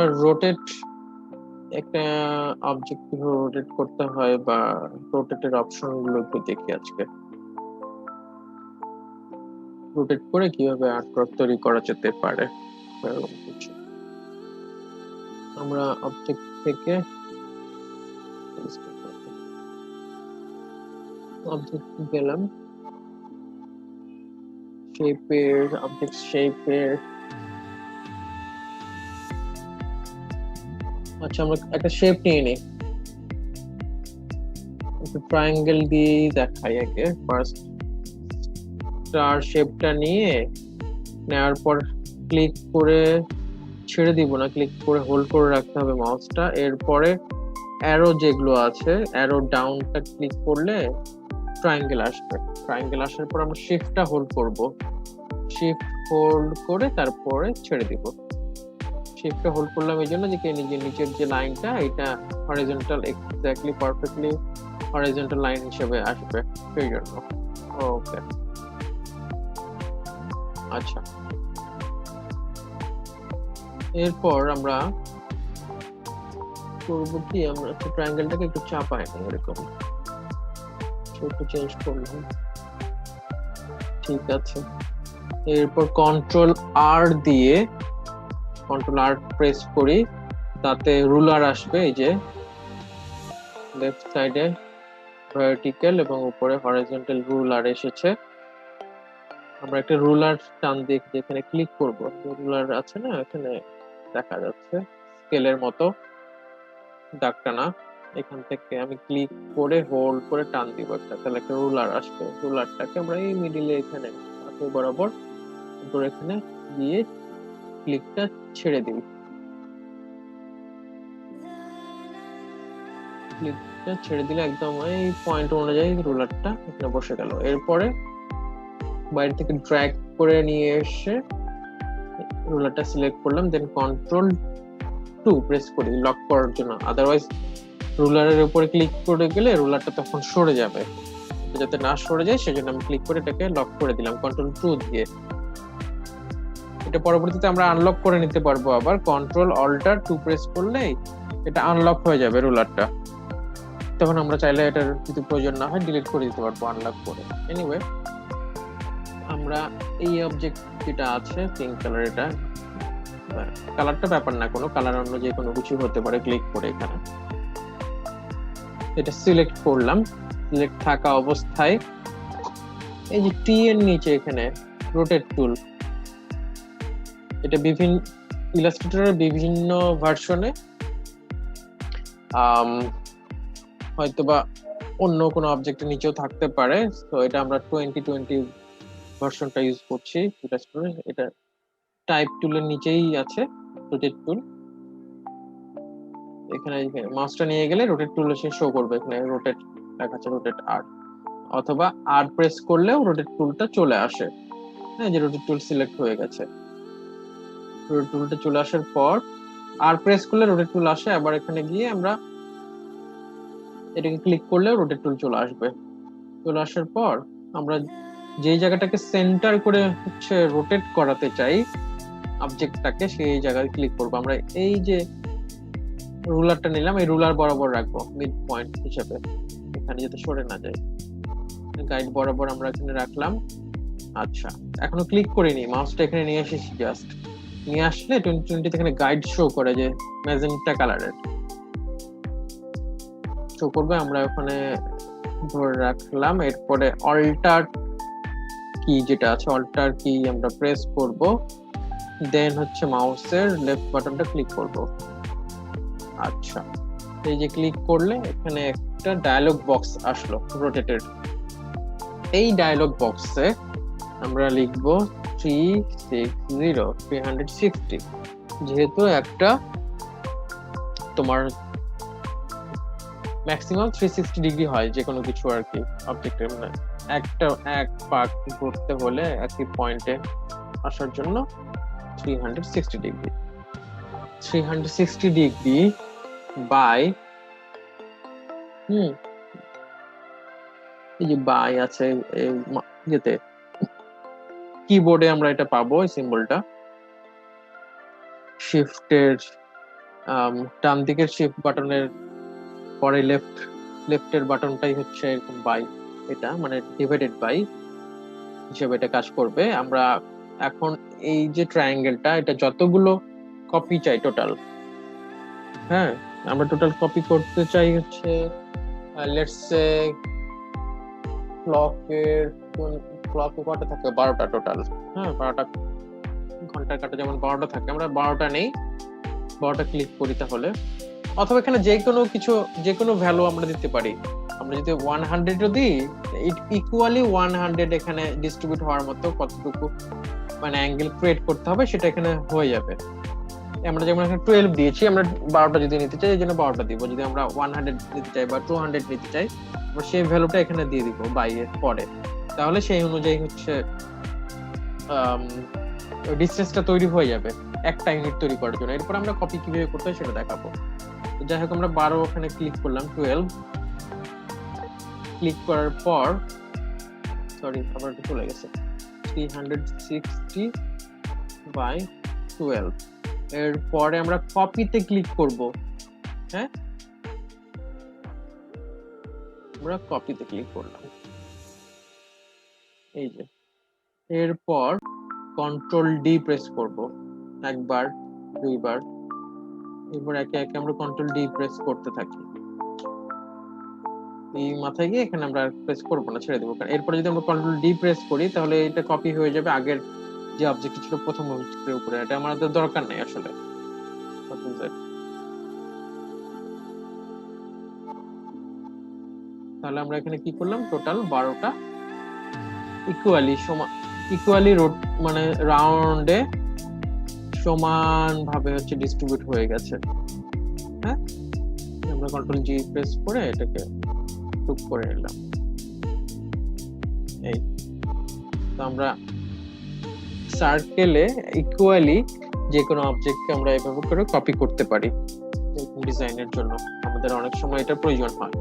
আমরা রোটেট একটা অবজেক্ট কিভাবে রোটেট করতে হয় বা রোটেটের অপশন গুলো একটু দেখি আজকে। রোটেট করে কিভাবে আর্টওয়ার্ক তৈরি করা যেতে পারে এরকম কিছু। আমরা অবজেক্ট থেকে অবজেক্ট গেলাম, শেপের অবজেক্ট শেপের। আচ্ছা, আমরা একটা শেপ নিয়ে নিই, একটু ট্রায়াঙ্গেল দিয়ে দেখাই আগে। ফার্স্ট স্টার শেপটা নিয়ে নেওয়ার পর ক্লিক করে ছেড়ে দিব না, ক্লিক করে হোল্ড করে রাখতে হবে মাউসটা। এরপরে অ্যারো যেগুলো আছে, অ্যারো ডাউনটা ক্লিক করলে ট্রায়াঙ্গেল আসবে। ট্রায়াঙ্গেল আসার পর আমরা শিফটটা হোল্ড করব, শিফট হোল্ড করে তারপরে ছেড়ে দিব। শিফটটা হোল্ড করলাম এই জন্য যে নিচের যে লাইনটা এটা horizontal exactly perfectly horizontal line হিসেবে আসবে সেই জন্য। ওকে, আচ্ছা। এরপর আমরা করবো কি, আমরা ট্রায়াঙ্গেলটাকে একটু চাপাই না, এরকম একটু চেঞ্জ করলাম, ঠিক আছে। এরপর কন্ট্রোল আর দিয়ে কন্ট্রোল আর প্রেস করি, তাতে রুলার আসবে, এই যে লেফট সাইডে ভার্টিক্যাল এবং উপরে হরিজন্টাল রুলার এসেছে। আমরা একটা রুলার টান দিয়ে যেখানে ক্লিক করব, রুলার আছে না এখানে দেখা যাচ্ছে স্কেলের মতো দাগ টানা, এখান থেকে আমি ক্লিক করে হোল্ড করে টান দিব একটা, তাহলে একটা রুলার আসবে। রুলারটাকে আমরা এই মিডিলে এখানে হাতে বরাবর উপরে এখানে দিয়ে ক্লিকটা ছেড়ে দিই, ক্লিকটা ছেড়ে দিলে একদম এই পয়েন্ট অনুযায়ী রুলারটা এখানে বসে গেল। এরপরে বাইরে থেকে ড্র্যাগ করে নিয়ে এসে রুলারটা সিলেক্ট করলাম, দেন কন্ট্রোল 2 প্রেস করি লক করার জন্য, আদারওয়াইজ রুলারের উপরে ক্লিক করে গেলে রুলারটা তখন সরে যাবে, যাতে না সরে যায় সেজন্য আমি ক্লিক করে এটাকে লক করে দিলাম কন্ট্রোল 2 দিয়ে। এটা পরবর্তীতে আমরা আনলক করে নিতে পারবো, আবার কন্ট্রোল অল্টার 2 প্রেস করলেই এটা আনলক হয়ে যাবে রুলারটা, তখন আমরা চাইলে এটার যদি প্রয়োজন না হয় ডিলিট করে দিতে পারবো আনলক করে। এনিওয়ে, আমরা এই অবজেক্ট যেটা আছে পিঙ্ক কালার, এটা কালারটা ব্যাপার না, কোনো কালার অন্য যে কোনো কিছু হতে পারে, ক্লিক করে এখানে এটা সিলেক্ট করলাম। সিলেক্ট থাকা অবস্থায় এই যে টি এর নিচে এখানে রোটেট টুল, এটা বিভিন্ন ইলাস্ট্রেটরের বিভিন্ন ভার্সনে হয়তোবা অন্য কোনো অবজেক্টের নিচেও থাকতে পারে, তো এটা আমরা 2020 ভার্সনটা ইউজ করছি ইলাস্ট্রেটরে। এটা টাইপ টুলের নিচেই আছে রোটেট টুল, এখানে মাউসটা নিয়ে গেলে রোটেট টুল এসে শো করবে, এখানে রোটেট দেখাচ্ছে, রোটেট আর, অথবা আর প্রেস করলেও রোটেট টুলটা চলে আসে। হ্যাঁ, যে রোটেট টুল সিলেক্ট হয়ে গেছে, রোটেট টুলটা চলে আসার পর আর প্রেস করলে রোটেট টুল আসে, আবার এখানে গিয়ে আমরা এটাকে ক্লিক করলেও রোটেট টুল চলে আসবে। চলে আসার পর আমরা যে জায়গাটাকে সেন্টার করে হচ্ছে রোটেট করাতে চাই অবজেক্টটাকে, সেই জায়গায় ক্লিক করবো। আমরা এই যে রুলারটা নিলাম, এই রুলার বরাবর রাখবো মিড পয়েন্ট হিসেবে, এখানে যাতে সরে না যায়, গাইড বরাবর আমরা এখানে রাখলাম। আচ্ছা, এখনো ক্লিক করিনি, মাউসটা এখানে নিয়ে এসেছি, জাস্ট নিয়ে আসলে 2020 এখানে গাইড শো করে যে ম্যাজেন্টা কালারের শো করবে, আমরা ওখানে ধরে রাখলাম। এরপরে অল্টার কি যেটা আছে, অল্টার কি আমরা প্রেস করব, দেন হচ্ছে মাউসের লেফট বাটনটা ক্লিক করব। আচ্ছা, এই যে ক্লিক করলে এখানে একটা ডায়লগ বক্স আসলো রোটেটেড। এই ডায়লগ বক্সে আমরা লিখব 360, যেহেতু একটা তোমার ম্যাক্সিমাম 360 ডিগ্রি হয় যে কোনো কিছু আর কি অবজেক্টের, মানে এক পার্ট করতে হলে একই পয়েন্টে আসার জন্য 360 ডিগ্রি, 360 ডিগ্রি বাই এই যে বাই আছে যেতে কিবোর্ডে আমরা এটা পাবো, এই সিম্বলটা শিফটের ডান দিকের শিফট বাটনের পরে লেফটের বাটনটাই হচ্ছে এরকম বাই, এটা মানে ডিভাইডেড বাই হিসেবে এটা কাজ করবে। আমরা এখন এই যে ট্রায়াঙ্গেলটা, এটা যতগুলো কপি চাই টোটাল, হ্যাঁ আমরা টোটাল কপি করতে চাই হচ্ছে লেটস সে ক্লকে কটা থাকে, 12টা টোটাল। হ্যাঁ 12টা ঘন্টার কাটা যেমন 12টা থাকে, আমরা 12টা নেই, 12টা ক্লিক করি তাহলে। অথবা এখানে যে কোনো ভ্যালু আমরা দিতে পারি। আমরা যদি 100 দিই, ইকুয়ালি 100 এখানে ডিস্ট্রিবিউট হওয়ার মতো কতটুকু মানে অ্যাঙ্গেল ক্রিয়েট করতে হবে সেটা এখানে হয়ে যাবে। আমরা যেমন এখানে 12 দিয়েছি, আমরা 12টা যদি নিতে চাই এই জন্য 12টা দিব। যদি আমরা 100 নিতে চাই বা 200 নিতে চাই, আমরা সেই ভ্যালুটা এখানে দিয়ে দিব বাই এর পরে। তাহলে সেই অনুযায়ী হচ্ছে ডিসটেন্সটা তৈরি হয়ে যাবে একটা ইউনিট তৈরি করার জন্য। এরপর আমরা কপি কিভাবে করতে হয় সেটা দেখাবো। যাই হোক আমরা 12 ওখানে ক্লিক করলাম, 12 ক্লিক করার পর সরি আবার একটু চলে গেছে, 360 বাই 12। এরপরে আমরা কপিতে ক্লিক করব। হ্যাঁ আমরা কপিতে ক্লিক করলাম, এই যে। এরপর কন্ট্রোল ডি প্রেস করব, একবার দুইবার, এরপর একে একে আমরা কন্ট্রোল ডি প্রেস করতে থাকি। এই মাথায় গিয়ে এখানে আমরা প্রেস করবো না, ছেড়ে দেবো। এরপরে যদি আমরা কন্ট্রোল ডি প্রেস করি তাহলে এটা কপি হয়ে যাবে আগের যে অবজেক্ট ছিল প্রথম অবজেক্টের উপরে। এটা আমাদের দরকার নেই আসলে। তাহলে আমরা এখানে কি করলাম, টোটাল 12টা ইকুয়ালি মানে রাউন্ডে সমান ভাবে হচ্ছে ডিস্ট্রিবিউট হয়ে গেছে। হ্যাঁ আমরা কন্ট্রোল জি প্রেস করে এটাকে টুক করে নিলাম। এই তো আমরা সার্কেলে ইকুয়ালি যে কোনো অবজেক্টকে আমরা এভাবে করে কপি করতে পারি। ডিজাইনের জন্য আমাদের অনেক সময় এটা প্রয়োজন হয়।